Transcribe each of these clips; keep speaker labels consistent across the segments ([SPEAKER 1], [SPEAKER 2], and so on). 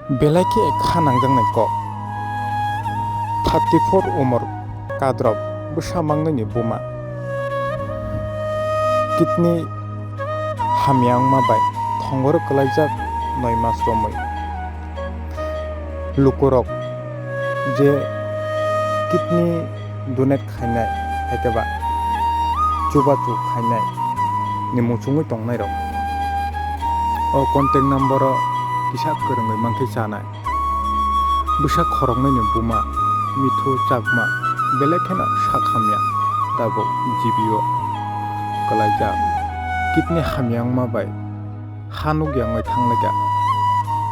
[SPEAKER 1] Belaki khanangjangnai kok 34 umur kadrop bwsamangnai buma kitni Hamya bai Thongoro Kwlaijak Romwi lukurok je kitni donate khainai haiteba chubatu khainai ni muchungui tongnai rok o contact number kisa kwrwngwi mankhe chanai bwsa khoroknai ni buma Mithu Chakma belai kheno sak Hamya tabo GBO Kwlaijak kitni Hamya bai hanuk yangwi thanglaika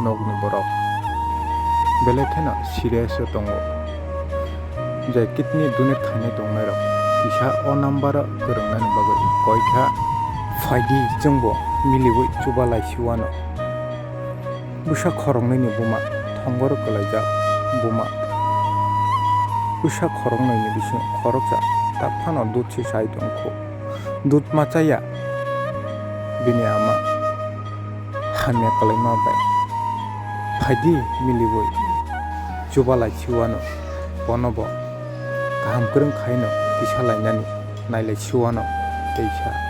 [SPEAKER 1] nokni borok belai kheno serious tongo je kitni donate khainai tongnai rok kisa o number kwrwngnani bagwi koikha faidi jongbo miliwi chubalai siwano bwsa khoroknai ni buma Thongoro Kwlaijak buma bwsa khoroknai ni bising khoroksa taphano dud si sai tongkho dud machaya bini ama Hamya kalaima bai faidi miliwi chubalai siwano bonobo kaham kwrwng khaino kisa lainani nailai siwano teisa